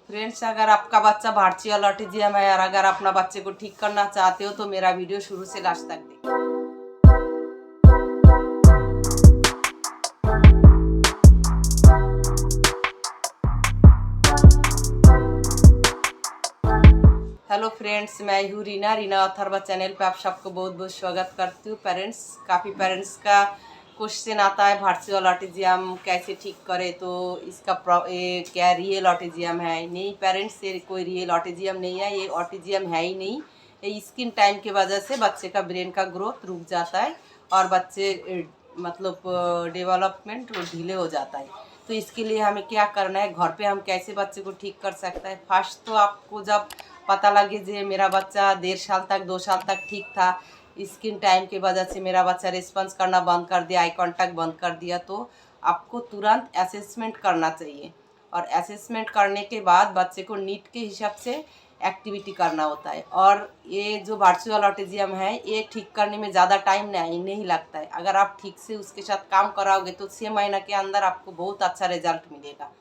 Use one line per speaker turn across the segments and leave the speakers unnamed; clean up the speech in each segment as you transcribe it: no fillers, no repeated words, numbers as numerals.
Friends, अगर आपका बच्चा वर्चुअल ऑटिज्म है और अगर अपना बच्चे को ठीक करना चाहते हो तो मेरा वीडियो शुरू से लास्ट तक देखिए। हेलो फ्रेंड्स, मैं हूँ रीना अथर्वा चैनल पे आप सबको बहुत बहुत स्वागत करती हूँ। पेरेंट्स, काफ़ी पेरेंट्स का क्वेश्चन आता है वर्चुअल ऑटिज्म कैसे ठीक करे, तो इसका ये क्या रियल ऑटिज्म है? नहीं पेरेंट्स, ये कोई रियल ऑटिज्म नहीं है, ये ऑटिज्म है ही नहीं। ये स्क्रीन टाइम की वजह से बच्चे का ब्रेन का ग्रोथ रुक जाता है और बच्चे मतलब डेवलपमेंट ढीले हो जाता है। तो इसके लिए हमें क्या करना है, घर पे हम कैसे बच्चे को ठीक कर सकते हैं? फर्स्ट तो आपको जब पता लगे जे मेरा बच्चा 1.5 साल तक 2 साल तक ठीक था, स्क्रीन टाइम की वजह से मेरा बच्चा रिस्पॉन्स करना बंद कर दिया, आई कांटेक्ट बंद कर दिया, तो आपको तुरंत असेसमेंट करना चाहिए। और असेसमेंट करने के बाद बच्चे को नीड के हिसाब से एक्टिविटी करना होता है। और ये जो वर्चुअल ऑटिज्म है ये ठीक करने में ज़्यादा टाइम नहीं लगता है। अगर आप ठीक से उसके साथ काम कराओगे तो 6 महीना के अंदर आपको बहुत अच्छा रिजल्ट मिलेगा।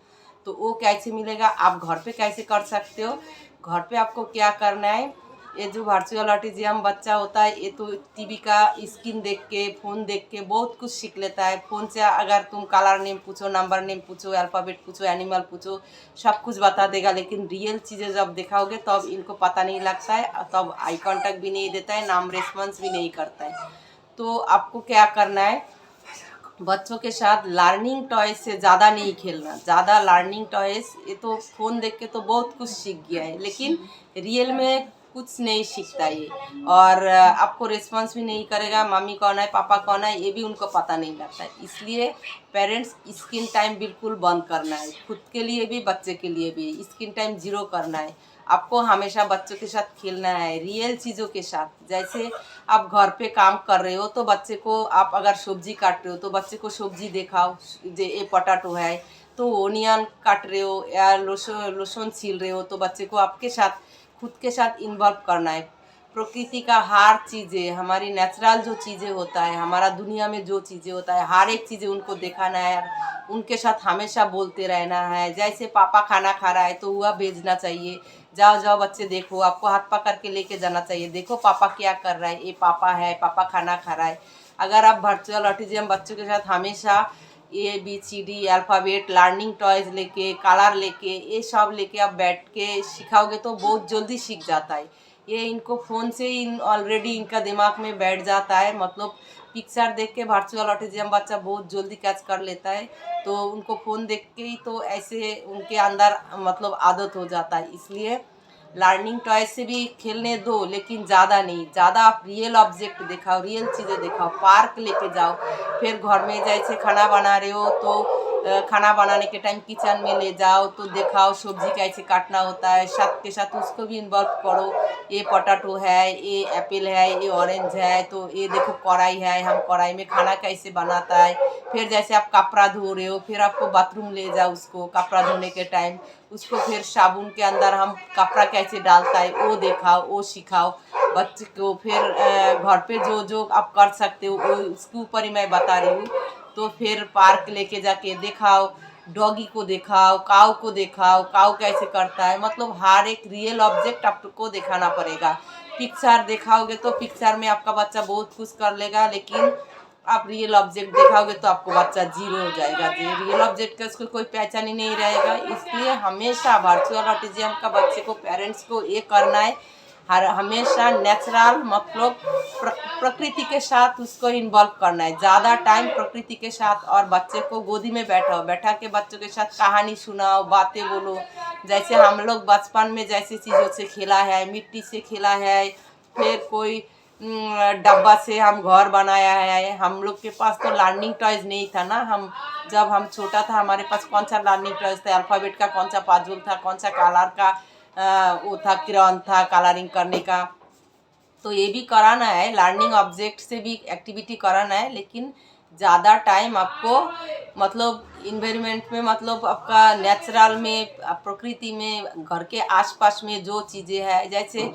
तो वो कैसे मिलेगा, आप घर पे कैसे कर सकते हो? घर पे आपको क्या करना है, ये जो वर्चुअल ऑटिज्म बच्चा होता है ये तो टीवी का स्क्रीन देख के, फ़ोन देख के बहुत कुछ सीख लेता है। फ़ोन से अगर तुम कलर नेम पूछो, नंबर नेम पूछो, अल्फ़ाबेट पूछो, एनिमल पूछो, सब कुछ बता देगा। लेकिन रियल चीज़ें जब दिखाओगे तब इनको पता नहीं लगता है, तब आई कांटेक्ट भी नहीं देता है, नाम रेस्पॉन्स भी नहीं करता है। तो आपको क्या करना है, बच्चों के साथ लर्निंग टॉयज से ज़्यादा नहीं खेलना। ज़्यादा लर्निंग टॉयज, ये तो फ़ोन देख के तो बहुत कुछ सीख गया है लेकिन रियल में कुछ नहीं सीखता ये। और आपको रिस्पॉन्स भी नहीं करेगा, मम्मी कौन है पापा कौन है ये भी उनको पता नहीं लगता है। इसलिए पेरेंट्स स्क्रीन टाइम बिल्कुल बंद करना है, खुद के लिए भी बच्चे के लिए भी स्क्रीन टाइम 0 करना है। आपको हमेशा बच्चों के साथ खेलना है, रियल चीज़ों के साथ। जैसे आप घर पे काम कर रहे हो तो बच्चे को, आप अगर सब्जी काट रहे हो तो बच्चे को सब्जी दिखाओ, जे ये पोटैटो है तो ओनियन काट रहे हो या लहसुन छील रहे हो तो बच्चे को आपके साथ, खुद के साथ इन्वॉल्व करना है। प्रकृति का हर चीज़ें, हमारी नेचुरल जो चीज़ें होता है, हमारा दुनिया में जो चीज़ें होता है, हर एक चीज़ें उनको दिखाना है, उनके साथ हमेशा बोलते रहना है। जैसे पापा खाना खा रहा है तो वह भेजना चाहिए, जाओ जाओ बच्चे देखो, आपको हाथ पकड़ के लेके जाना चाहिए, देखो पापा क्या कर रहा है, ये पापा है, पापा खाना खा रहा है। अगर आप वर्चुअल ऑटिज्म बच्चों के साथ हमेशा ABCD अल्फ़ाबेट, लर्निंग टॉयज लेके, कलर लेके, ये सब लेके आप बैठ के सिखाओगे तो बहुत जल्दी सीख जाता है। ये इनको फ़ोन से इन ऑलरेडी इनका दिमाग में बैठ जाता है, मतलब पिक्चर देख के वर्चुअल ऑटिज्म बच्चा बहुत जल्दी कैच कर लेता है। तो उनको फ़ोन देख के ही तो ऐसे उनके अंदर मतलब आदत हो जाता है। इसलिए लर्निंग टॉय से भी खेलने दो लेकिन ज़्यादा नहीं। ज़्यादा आप रियल ऑब्जेक्ट दिखाओ, रियल चीज़ें दिखाओ, पार्क लेके जाओ। फिर घर में जैसे खाना बना रहे हो तो खाना बनाने के टाइम किचन में ले जाओ तो दिखाओ सब्जी कैसे काटना होता है, साथ के साथ उसको भी इन्वॉल्व करो। ये पोटैटो है, ये एप्पल है, ये ऑरेंज है, तो ये देखो कढ़ाई है, हम कढ़ाई में खाना कैसे बनाता है। फिर जैसे आप कपड़ा धो रहे हो, फिर आपको बाथरूम ले जाओ उसको, कपड़ा धोने के टाइम उसको फिर साबुन के अंदर हम कपड़ा कैसे डालता है वो दिखाओ, वो सिखाओ बच्चे को। फिर घर पे जो जो आप कर सकते हो वो उसके ऊपर ही मैं बता रही हूँ। तो फिर पार्क लेके जाके दिखाओ, डॉगी को दिखाओ, काऊ को दिखाओ, काऊ कैसे करता है, मतलब हर एक रियल ऑब्जेक्ट आपको दिखाना पड़ेगा। पिक्चर दिखाओगे तो पिक्चर में आपका बच्चा बहुत कुछ कर लेगा, लेकिन आप रियल ऑब्जेक्ट दिखाओगे तो आपको बच्चा 0 हो जाएगा। जी, रियल ऑब्जेक्ट का उसको कोई पहचान ही नहीं रहेगा। इसलिए हमेशा वर्चुअल ऑटिज्म का बच्चे को, पेरेंट्स को ये करना है, हर हमेशा नेचुरल मतलब प्रकृति के साथ उसको इन्वॉल्व करना है। ज़्यादा टाइम प्रकृति के साथ, और बच्चे को गोदी में बैठा के बच्चों के साथ कहानी सुनाओ, बातें बोलो। जैसे हम लोग बचपन में जैसे चीज़ों से खेला है, मिट्टी से खेला है, फिर कोई डब्बा से हम घर बनाया है। हम लोग के पास तो लर्निंग टॉयज नहीं था ना, हम जब हम छोटा था हमारे पास कौन सा लर्निंग टॉयज था, अल्फ़ाबेट का कौन सा पजल था, कौन सा कलर का वो था, क्रेयॉन था कलरिंग करने का। तो ये भी कराना है, लर्निंग ऑब्जेक्ट से भी एक्टिविटी कराना है, लेकिन ज़्यादा टाइम आपको मतलब इन्वायरमेंट में, मतलब आपका नेचुरल में, प्रकृति में, घर के आसपास में जो चीज़ें हैं, जैसे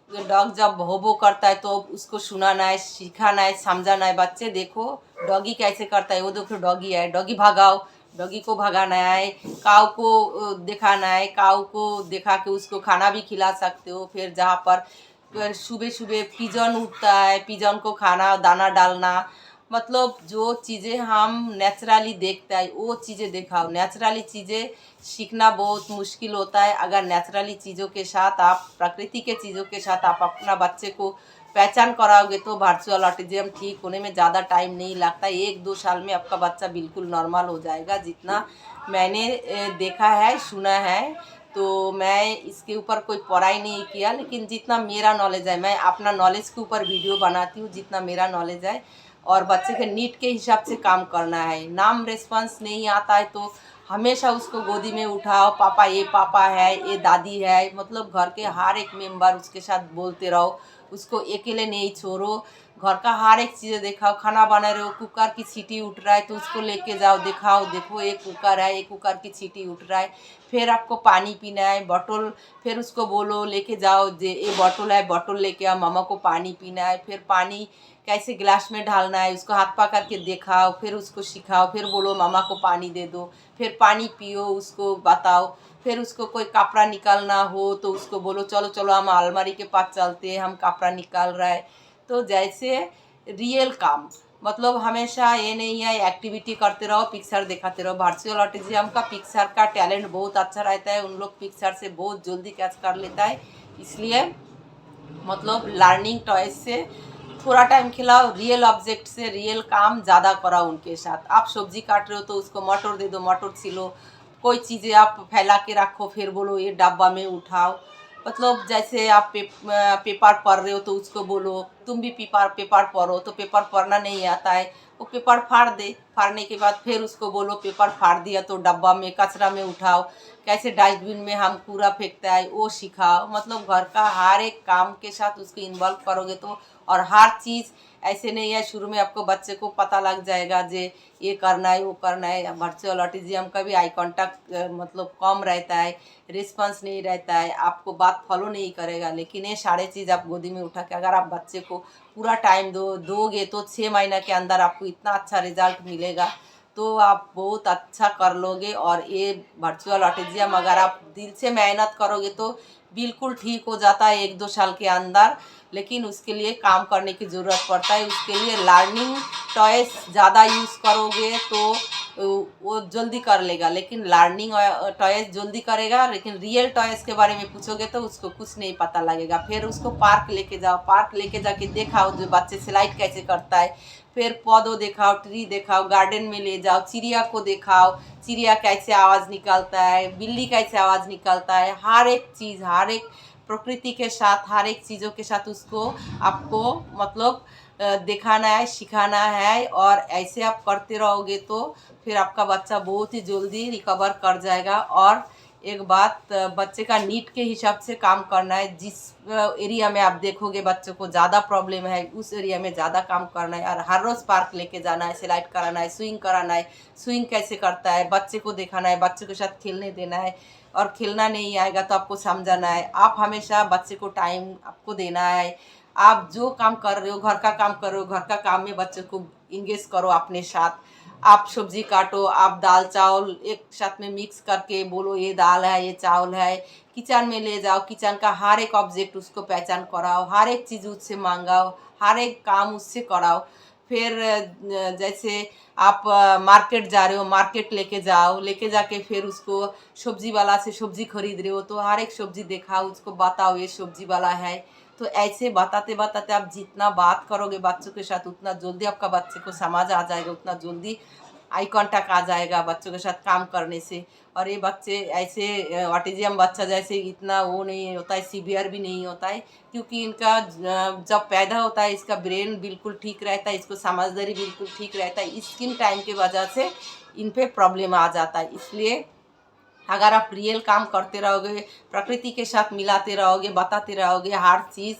डॉग जब भोबो करता है तो उसको सुनाना है, सिखाना है, समझाना है। बच्चे देखो डॉगी कैसे करता है, वो देखो डॉगी है, डॉगी भगाओ, डॉगी को भगाना है, काऊ को दिखाना है, काऊ को दिखा के उसको खाना भी खिला सकते हो। फिर जहाँ पर सुबह सुबह पिजन उठता है, पिजन को खाना दाना डालना, मतलब जो चीज़ें हम नेचुरली देखता है वो चीज़ें दिखाओ। नेचुरली चीज़ें सीखना बहुत मुश्किल होता है। अगर नेचुरली चीज़ों के साथ आप प्रकृति के चीज़ों के साथ आप अपना बच्चे को पहचान कराओगे तो वर्चुअल ऑटिज्म ठीक होने में ज़्यादा टाइम नहीं लगता। 1-2 साल में आपका बच्चा बिल्कुल नॉर्मल हो जाएगा, जितना मैंने देखा है, सुना है। तो मैं इसके ऊपर कोई पढ़ाई नहीं किया, लेकिन जितना मेरा नॉलेज है, मैं अपना नॉलेज के ऊपर वीडियो बनाती हूँ जितना मेरा नॉलेज है। और बच्चे के नीड के हिसाब से काम करना है। नाम रिस्पॉन्स नहीं आता है तो हमेशा उसको गोदी में उठाओ, पापा है, ये दादी है, मतलब घर के हर एक मेंबर उसके साथ बोलते रहो, उसको अकेले नहीं छोड़ो। घर का हर एक चीज़ें दिखाओ। खाना बना रहे हो, कुकर की सीटी उठ रहा है तो उसको लेके जाओ, दिखाओ, देखो एक कुकर है, एक कुकर की सीटी उठ रहा है। फिर आपको पानी पीना है, बॉटल, फिर उसको बोलो लेके जाओ, जे ये बॉटल है, बॉटल लेके आओ, मामा को पानी पीना है। फिर पानी कैसे गिलास में ढालना है उसको हाथ पकड़ के दिखाओ, फिर उसको सिखाओ, फिर बोलो मामा को पानी दे दो, फिर पानी पियो, उसको बताओ। फिर उसको कोई कपड़ा निकालना हो तो उसको बोलो चलो चलो हम अलमारी के पास चलते हैं, हम कपड़ा निकाल रहा है। तो जैसे रियल काम, मतलब हमेशा ये नहीं है एक्टिविटी करते रहो, पिक्चर दिखाते रहो। वर्चुअल ऑटिज्म का पिक्चर का टैलेंट बहुत अच्छा रहता है, उन लोग पिक्चर से बहुत जल्दी कैच कर लेता है। इसलिए मतलब लर्निंग टॉयज से थोड़ा टाइम खिलाओ, रियल ऑब्जेक्ट से रियल काम ज़्यादा कराओ उनके साथ। आप सब्जी काट रहे हो तो उसको मटर दे दो, मटर छिलो। कोई चीज़ें आप फैला के रखो, फिर बोलो ये डब्बा में उठाओ। मतलब जैसे आप पेपर पढ़ रहे हो तो उसको बोलो तुम भी पेपर पढ़ो, तो पेपर पढ़ना नहीं आता है वो पेपर फाड़ दे, फाड़ने के बाद फिर उसको बोलो पेपर फाड़ दिया तो डब्बा में कचरा में उठाओ, कैसे डस्टबिन में हम कूड़ा फेंकता है वो सिखाओ। मतलब घर का हर एक काम के साथ उसको इन्वॉल्व करोगे तो, और हर चीज़ ऐसे नहीं है शुरू में आपको बच्चे को पता लग जाएगा जे ये करना है वो करना है। वर्चुअल ऑटिज्म का भी आई कांटेक्ट मतलब कम रहता है, रिस्पॉन्स नहीं रहता है, आपको बात फॉलो नहीं करेगा। लेकिन ये सारे चीज़ आप गोदी में उठा के अगर आप बच्चे को पूरा टाइम दोगे तो 6 महीना के अंदर आपको इतना अच्छा रिजल्ट मिलेगा, तो आप बहुत अच्छा कर लोगे। और ये वर्चुअल ऑटिज्म अगर आप दिल से मेहनत करोगे तो बिल्कुल ठीक हो जाता है 1-2 साल के अंदर। लेकिन उसके लिए काम करने की ज़रूरत पड़ता है, उसके लिए लर्निंग टॉयज ज़्यादा यूज़ करोगे तो वो जल्दी कर लेगा। लेकिन लर्निंग टॉयज जल्दी करेगा, लेकिन रियल टॉयज के बारे में पूछोगे तो उसको कुछ नहीं पता लगेगा। फिर उसको पार्क लेके जाओ, पार्क लेके जाके दिखाओ जो बच्चे स्लाइड कैसे करता है। फिर पौधों दिखाओ, ट्री दिखाओ, गार्डन में ले जाओ, चिड़िया को दिखाओ, चिड़िया कैसे आवाज़ निकालता है, बिल्ली कैसे आवाज़ निकालता है। हर एक चीज़, हर एक प्रकृति के साथ, हर एक चीज़ों के साथ उसको आपको मतलब दिखाना है, सिखाना है। और ऐसे आप करते रहोगे तो फिर आपका बच्चा बहुत ही जल्दी रिकवर कर जाएगा। और एक बात, बच्चे का नीड के हिसाब से काम करना है। जिस एरिया में आप देखोगे बच्चों को ज़्यादा प्रॉब्लम है उस एरिया में ज़्यादा काम करना है। और हर रोज़ पार्क लेके जाना है, स्लाइड कराना है, स्विंग कराना है, स्विंग कैसे करता है बच्चे को दिखाना है, बच्चों के साथ खेलने देना है। और खेलना नहीं आएगा तो आपको समझाना है। आप हमेशा बच्चे को टाइम आपको देना है। आप जो काम कर रहे हो, घर का काम कर रहे हो, घर का काम में बच्चे को इंगेज करो अपने साथ। आप सब्जी काटो, आप दाल चावल एक साथ में मिक्स करके बोलो ये दाल है, ये चावल है। किचन में ले जाओ, किचन का हर एक ऑब्जेक्ट उसको पहचान कराओ, हर एक चीज़ उससे मांगाओ, हर एक काम उससे कराओ। फिर जैसे आप मार्केट जा रहे हो, मार्केट लेके जाओ, लेके जाके फिर उसको सब्जी वाला से सब्जी खरीद रहे हो तो हर एक सब्जी दिखाओ, उसको बताओ ये सब्जी वाला है। तो ऐसे बताते बताते आप जितना बात करोगे बच्चों के साथ उतना जल्दी आपका बच्चे को समझ आ जाएगा, उतना जल्दी आई कांटेक्ट आ जाएगा बच्चों के साथ काम करने से। और ये बच्चे ऐसे ऑटिज्म बच्चा जैसे इतना वो नहीं होता है, सीवियर भी नहीं होता है, क्योंकि इनका जब पैदा होता है इसका ब्रेन बिल्कुल ठीक रहता है, इसको समझदारी बिल्कुल ठीक रहता है। स्क्रीन टाइम की वजह से इन पे प्रॉब्लम आ जाता है। इसलिए अगर आप रियल काम करते रहोगे, प्रकृति के साथ मिलाते रहोगे, बताते रहोगे हर चीज़,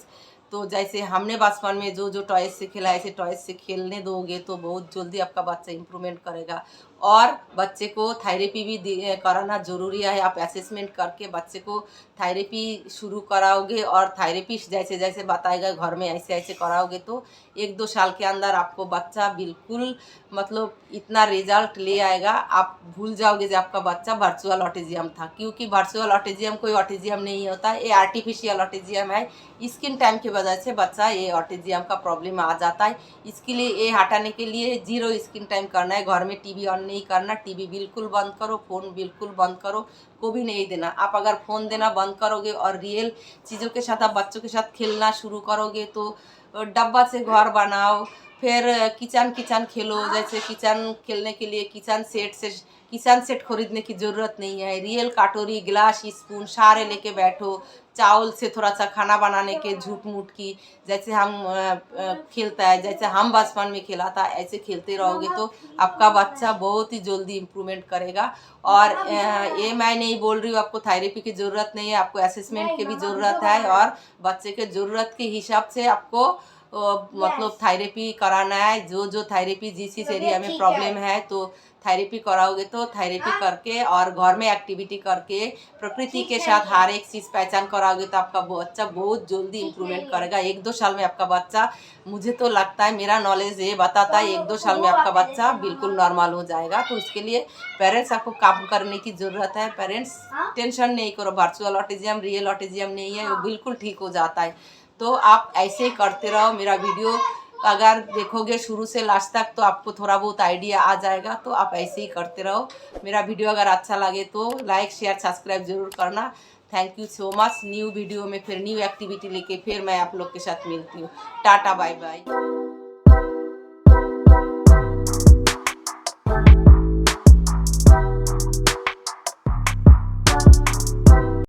तो जैसे हमने बचपन में जो जो टॉयज से खेला ऐसे टॉयज से खेलने दोगे तो बहुत जल्दी आपका बच्चा इम्प्रूवमेंट करेगा। और बच्चे को थेरेपी भी कराना ज़रूरी है। आप असेसमेंट करके बच्चे को थेरेपी शुरू कराओगे और थेरेपिस्ट जैसे जैसे बताएगा घर में ऐसे ऐसे कराओगे तो 1-2 साल के अंदर आपको बच्चा बिल्कुल मतलब इतना रिजल्ट ले आएगा, आप भूल जाओगे जो आपका बच्चा वर्चुअल ऑटिज्म था। क्योंकि वर्चुअल ऑटिज्म कोई ऑटिज्म नहीं होता, ये आर्टिफिशियल ऑटिज्म है। स्क्रीन टाइम की वजह से बच्चा ये ऑटिज्म का प्रॉब्लम आ जाता है। इसके लिए ये हटाने के लिए 0 स्क्रीन टाइम करना है। घर में टीवी ऑन नहीं करना, टीवी बिल्कुल बंद करो, फ़ोन बिल्कुल बंद करो, को भी नहीं देना। आप अगर फ़ोन देना बंद करोगे और रियल चीज़ों के साथ आप बच्चों के साथ खेलना शुरू करोगे तो डब्बा से घर बनाओ, फिर किचन खेलो। जैसे किचन खेलने के लिए किचन सेट खरीदने की ज़रूरत नहीं है। रियल कटोरी, गिलास, स्पून सारे लेके बैठो। चावल से थोड़ा सा खाना बनाने के झूठ मूठ की जैसे हम खेलता है, जैसे हम बचपन में खेला था ऐसे खेलते रहोगे तो आपका बच्चा बहुत ही जल्दी इम्प्रूवमेंट करेगा। और ये मैं नहीं बोल रही हूँ आपको थेरेपी की ज़रूरत नहीं है, आपको असेसमेंट की भी ज़रूरत है और बच्चे के ज़रूरत के हिसाब से आपको मतलब थेरेपी कराना है। जो थेरेपी जिस एरिया में प्रॉब्लम है तो थेरेपी कराओगे तो थेरेपी करके और घर में एक्टिविटी करके प्रकृति के साथ हर एक चीज़ पहचान कराओगे तो आपका बच्चा बहुत जल्दी इम्प्रूवमेंट करेगा। 1-2 साल में आपका बच्चा, मुझे तो लगता है, मेरा नॉलेज ये बताता है 1-2 साल में आपका बच्चा बिल्कुल नॉर्मल हो जाएगा। तो इसके लिए पेरेंट्स आपको काम करने की ज़रूरत है। पेरेंट्स टेंशन नहीं करो, वर्चुअल ऑटिज्म रियल ऑटिज्म नहीं है, वो बिल्कुल ठीक हो जाता है। तो आप ऐसे ही करते रहो। मेरा वीडियो अगर देखोगे शुरू से लास्ट तक तो आपको थोड़ा बहुत आइडिया आ जाएगा। तो आप ऐसे ही करते रहो। मेरा वीडियो अगर अच्छा लगे तो लाइक शेयर सब्सक्राइब जरूर करना। Thank you so much. New video में फिर न्यू एक्टिविटी लेके फिर मैं आप लोग के साथ मिलती हूँ। Tata bye bye.